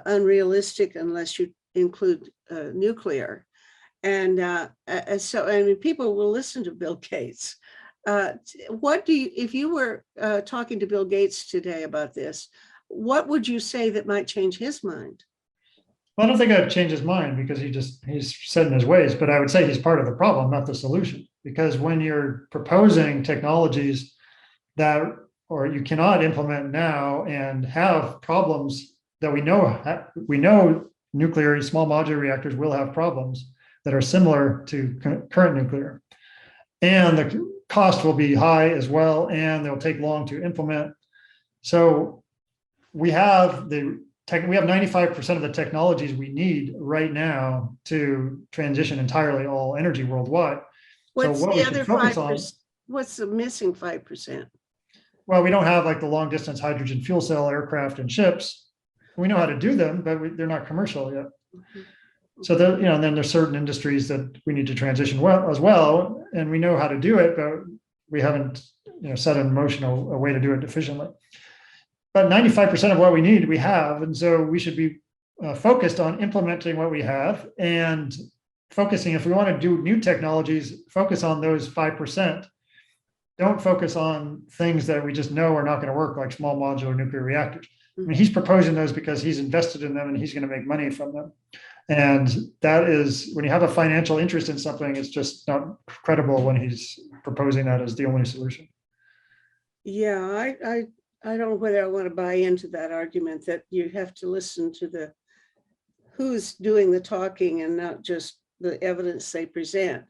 unrealistic unless you include nuclear. And so, I mean, people will listen to Bill Gates. What do you, if you were talking to Bill Gates today about this, what would you say that might change his mind? Well, I don't think I'd change his mind because he's set in his ways, but I would say he's part of the problem, not the solution. Because when you're proposing technologies that, or you cannot implement now and have problems that we know nuclear small modular reactors will have problems that are similar to current nuclear. And the cost will be high as well, and they'll take long to implement. So we have 95% of the technologies we need right now to transition entirely all energy worldwide. What's so what the we other should focus 5%? on, What's the missing 5%? well, we don't have like the long distance hydrogen fuel cell aircraft and ships. We know how to do them, but they're not commercial yet. Mm-hmm. So then there's certain industries that we need to transition as well, and we know how to do it, but we haven't set in motion a way to do it efficiently. But 95% of what we need, we have, and so we should be focused on implementing what we have and focusing. If we want to do new technologies, focus on those 5%. Don't focus on things that we just know are not going to work, like small modular nuclear reactors. I mean, he's proposing those because he's invested in them and he's going to make money from them. And that is, when you have a financial interest in something, it's just not credible when he's proposing that as the only solution. Yeah, I don't know whether I want to buy into that argument that you have to listen to who's doing the talking and not just the evidence they present.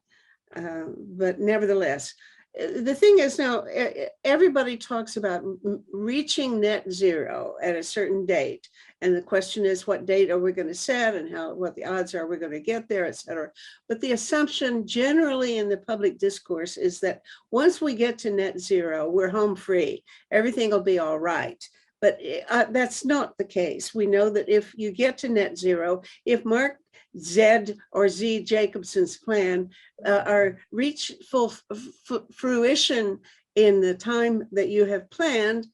But nevertheless, the thing is now, everybody talks about reaching net zero at a certain date. And the question is, what date are we going to set and what the odds are we're going to get there, et cetera. But the assumption generally in the public discourse is that once we get to net zero, we're home free. Everything will be all right. But that's not the case. We know that if you get to net zero, if Mark Z or Z Jacobson's plan are reach full fruition in the time that you have planned,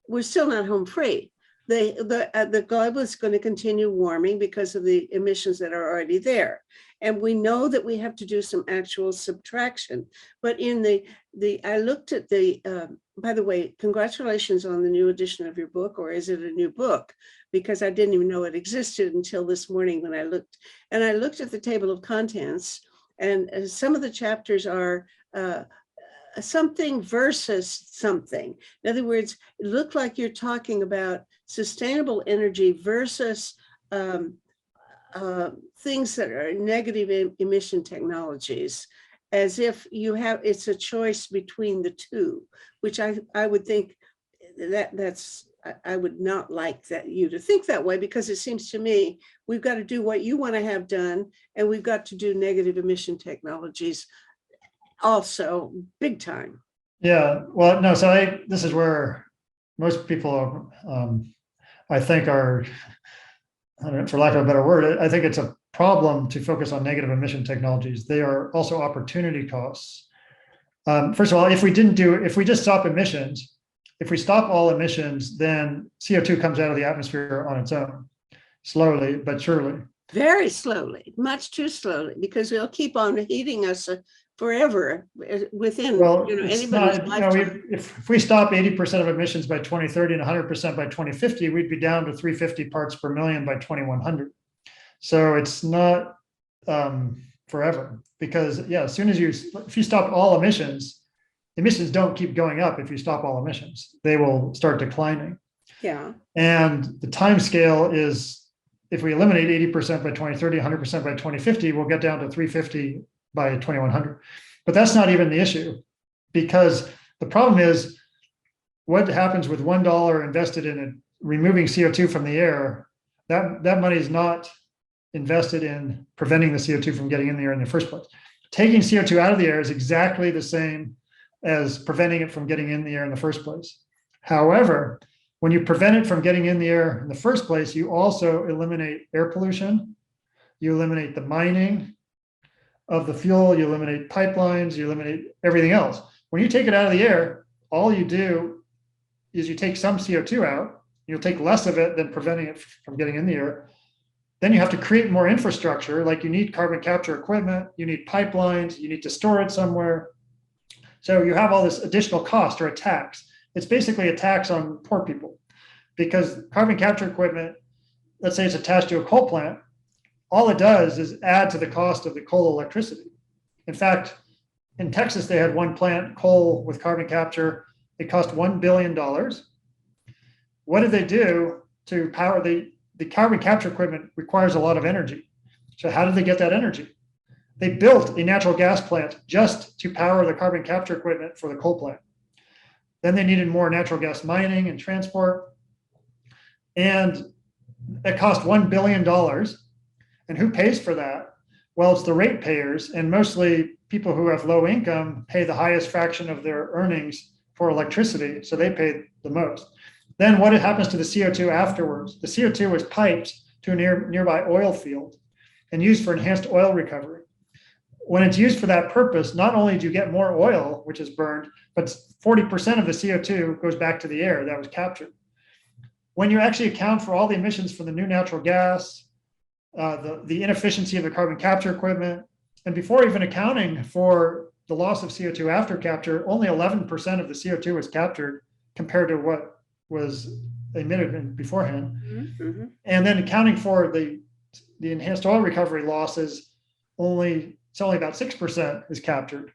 we're still not home free. The globe is going to continue warming because of the emissions that are already there. And we know that we have to do some actual subtraction. But in I looked at by the way, congratulations on the new edition of your book, or is it a new book? Because I didn't even know it existed until this morning when I looked. And I looked at the table of contents, and some of the chapters are something versus something. In other words, it looked like you're talking about sustainable energy versus things that are negative emission technologies, as if it's a choice between the two, which I would think I would not like you to think that way, because it seems to me we've got to do what you want to have done, and we've got to do negative emission technologies also big time. Yeah, well, no, so this is where most people I think are, for lack of a better word, I think it's a problem to focus on negative emission technologies. They are also opportunity costs. First of all, if we just stop emissions, if we stop all emissions, then CO2 comes out of the atmosphere on its own, slowly but surely. Very slowly, much too slowly, because it'll keep on heating us forever within, Well, anybody's it's not, lifetime. if we stop 80% of emissions by 2030 and 100% by 2050, we'd be down to 350 parts per million by 2100. So it's not forever, because yeah, as soon as if you stop all emissions don't keep going up. If you stop all emissions, they will start declining. Yeah. And the time scale is, if we eliminate 80% by 2030, 100% by 2050, we'll get down to 350 by 2100. But that's not even the issue, because the problem is what happens with $1 invested in removing CO2 from the air. That money is not invested in preventing the CO2 from getting in the air in the first place. Taking CO2 out of the air is exactly the same as preventing it from getting in the air in the first place. However, when you prevent it from getting in the air in the first place, you also eliminate air pollution, you eliminate the mining of the fuel, you eliminate pipelines, you eliminate everything else. When you take it out of the air, all you do is you take some CO2 out, you'll take less of it than preventing it from getting in the air. Then you have to create more infrastructure, like you need carbon capture equipment, you need pipelines, you need to store it somewhere. So you have all this additional cost or a tax. It's basically a tax on poor people, because carbon capture equipment, let's say it's attached to a coal plant, all it does is add to the cost of the coal electricity. In fact, in Texas, they had one plant, coal with carbon capture. It cost $1 billion. What did they do to power the carbon capture equipment? Requires a lot of energy. So how did they get that energy? They built a natural gas plant just to power the carbon capture equipment for the coal plant. Then they needed more natural gas mining and transport. And it cost $1 billion. And who pays for that? Well, it's the ratepayers, and mostly people who have low income pay the highest fraction of their earnings for electricity, so they pay the most. Then what happens to the CO2 afterwards? The CO2 was piped to a nearby oil field and used for enhanced oil recovery. When it's used for that purpose, not only do you get more oil, which is burned, but 40% of the CO2 goes back to the air that was captured. When you actually account for all the emissions from the new natural gas, the inefficiency of the carbon capture equipment, and before even accounting for the loss of CO2 after capture, only 11% of the CO2 was captured compared to what was emitted beforehand. Mm-hmm. And then accounting for the enhanced oil recovery losses, it's only about 6% is captured.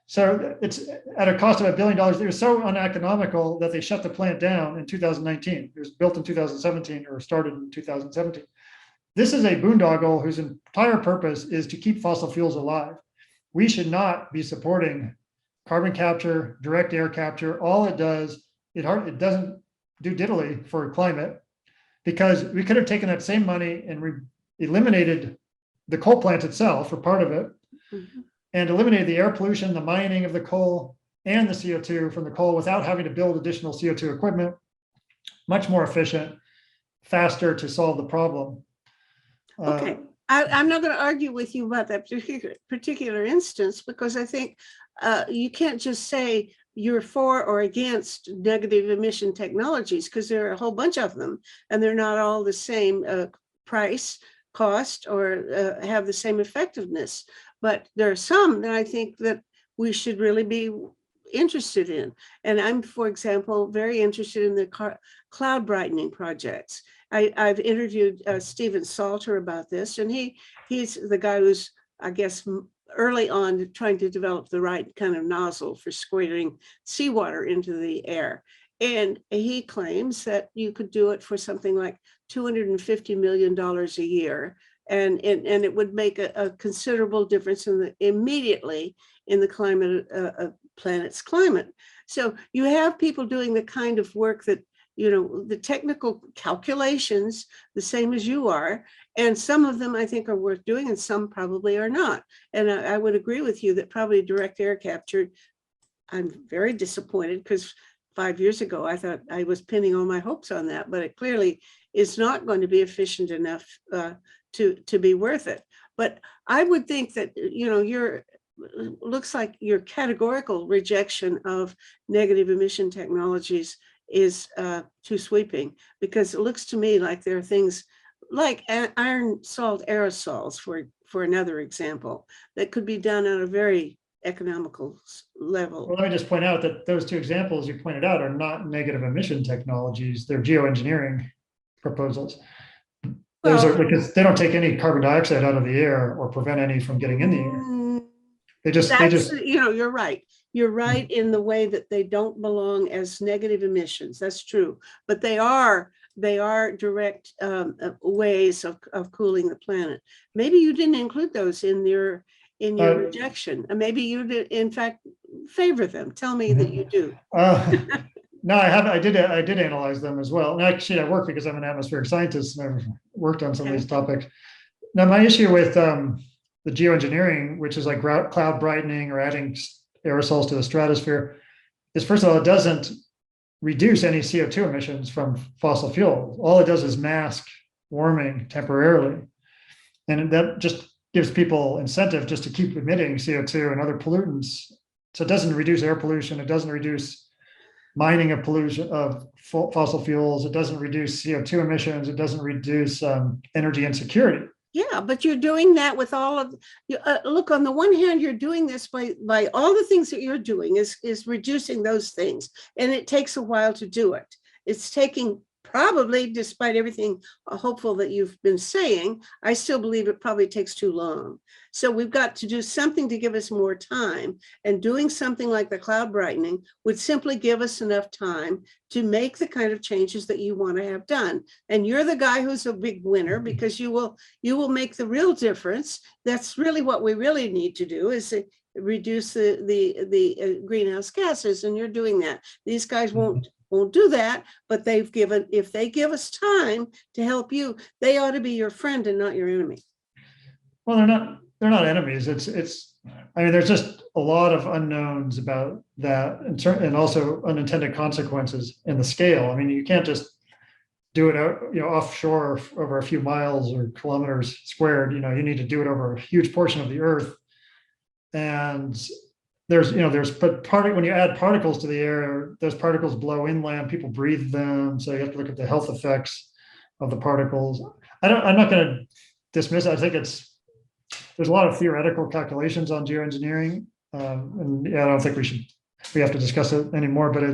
So it's at a cost of $1 billion. It was so uneconomical that they shut the plant down in 2019. It was built in 2017 or started in 2017. This is a boondoggle whose entire purpose is to keep fossil fuels alive. We should not be supporting carbon capture, direct air capture. All it does, it doesn't do diddly for climate, because we could have taken that same money and eliminated the coal plant itself, or part of it, mm-hmm. and eliminated the air pollution, the mining of the coal, and the CO2 from the coal without having to build additional CO2 equipment. Much more efficient, faster to solve the problem. Okay, I'm not going to argue with you about that particular instance, because I think you can't just say you're for or against negative emission technologies, because there are a whole bunch of them, and they're not all the same price, cost, or have the same effectiveness. But there are some that I think that we should really be interested in. And I'm, for example, very interested in the cloud brightening projects. I've interviewed Stephen Salter about this, and he's the guy who's, I guess, early on trying to develop the right kind of nozzle for squirting seawater into the air. And he claims that you could do it for something like $250 million a year. And it would make a considerable difference immediately in the climate, planet's climate. So you have people doing the kind of work that, the technical calculations, the same as you are, and some of them I think are worth doing and some probably are not. And I would agree with you that probably direct air capture, I'm very disappointed, because 5 years ago I thought I was pinning all my hopes on that, but it clearly is not going to be efficient enough to be worth it. But I would think that, looks like your categorical rejection of negative emission technologies is too sweeping, because it looks to me like there are things like iron salt aerosols, for another example, that could be done on a very economical level. Well, let me just point out that those two examples you pointed out are not negative emission technologies. They're geoengineering proposals. Those are because they don't take any carbon dioxide out of the air or prevent any from getting in the air. They just, You're right. You're right in the way that they don't belong as negative emissions. That's true. But they are direct ways of cooling the planet. Maybe you didn't include those in your rejection. Maybe you did, in fact, favor them. Tell me that you do. No, I haven't. I did analyze them as well. And actually, I work because I'm an atmospheric scientist and I've worked on some of these topics. Now, my issue with the geoengineering, which is like cloud brightening or adding aerosols to the stratosphere, is first of all, it doesn't reduce any CO2 emissions from fossil fuels. All it does is mask warming temporarily. And that just gives people incentive just to keep emitting CO2 and other pollutants. So it doesn't reduce air pollution. It doesn't reduce mining of pollution of fossil fuels. It doesn't reduce CO2 emissions. It doesn't reduce energy insecurity. Yeah, but you're doing that with all of, look, on the one hand, you're doing this by all the things that you're doing is reducing those things. And it takes a while to do it. It's taking probably, despite everything hopeful that you've been saying, I still believe it probably takes too long. So we've got to do something to give us more time. And doing something like the cloud brightening would simply give us enough time to make the kind of changes that you want to have done. And you're the guy who's a big winner because you will make the real difference. That's really what we really need to do, is reduce the greenhouse gases. And you're doing that. These guys won't do that, but if they give us time to help you, they ought to be your friend and not your enemy. Well, they're not enemies. I mean, there's just a lot of unknowns about that, and also unintended consequences in the scale. I mean, you can't just do it out, offshore over a few miles or kilometers squared. You need to do it over a huge portion of the earth. And when you add particles to the air, those particles blow inland, people breathe them. So you have to look at the health effects of the particles. I'm not going to dismiss it. I think there's a lot of theoretical calculations on geoengineering. And I don't think we have to discuss it anymore, but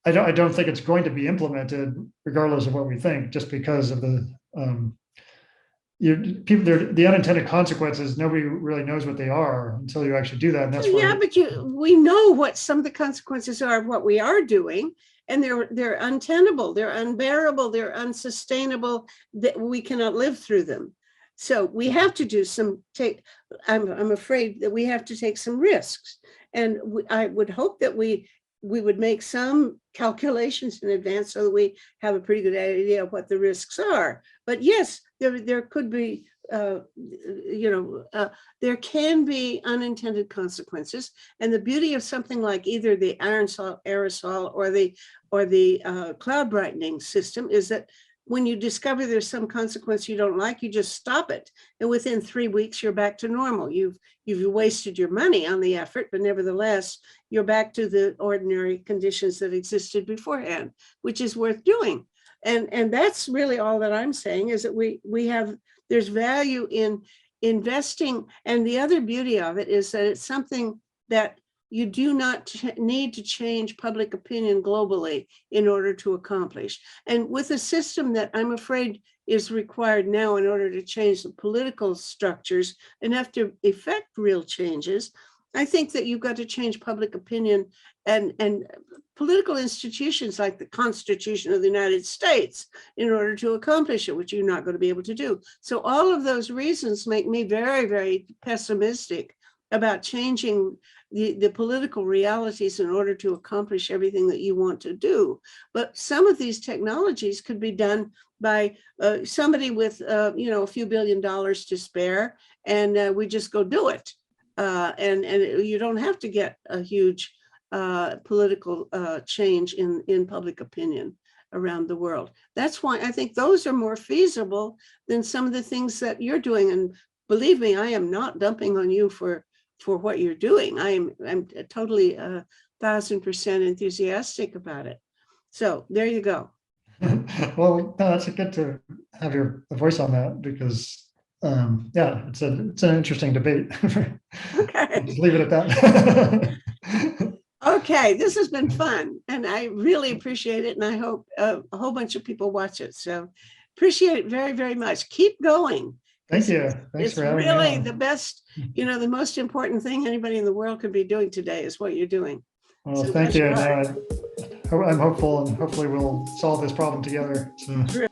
I don't think it's going to be implemented regardless of what we think, just because of the unintended consequences. Nobody really knows what they are until you actually do that. And that's we know what some of the consequences are of what we are doing, and they're untenable, they're unbearable, they're unsustainable, that we cannot live through them. So we have to I'm afraid that we have to take some risks. And I would hope that we would make some calculations in advance so that we have a pretty good idea of what the risks are. But yes, there could be, there can be unintended consequences. And the beauty of something like either the aerosol or the cloud brightening system is that when you discover there's some consequence you don't like, you just stop it. And within 3 weeks, you're back to normal. You've wasted your money on the effort, but nevertheless, you're back to the ordinary conditions that existed beforehand, which is worth doing. And that's really all that I'm saying, is that there's value in investing. And the other beauty of it is that it's something that you do not need to change public opinion globally in order to accomplish. And with a system that I'm afraid is required now in order to change the political structures enough to effect real changes, I think that you've got to change public opinion and political institutions like the Constitution of the United States in order to accomplish it, which you're not going to be able to do. So all of those reasons make me very, very pessimistic about changing the political realities in order to accomplish everything that you want to do. But some of these technologies could be done by somebody with a few $1 billion to spare, and we just go do it. And you don't have to get a huge political change in public opinion around the world. That's why I think those are more feasible than some of the things that you're doing. And believe me, I am not dumping on you for what you're doing. I'm totally 1,000% enthusiastic about it. So there you go. Well, no, that's good to have your voice on that, because yeah, it's an interesting debate. Okay. Just leave it at that. Okay, this has been fun, and I really appreciate it, and I hope a whole bunch of people watch it. So appreciate it very, very much. Keep going. Thank 'Cause you. Thanks it's for having me really on. the best, the most important thing anybody in the world could be doing today is what you're doing. Well, So thank bless you. your heart. I'm hopeful, and hopefully we'll solve this problem together. So.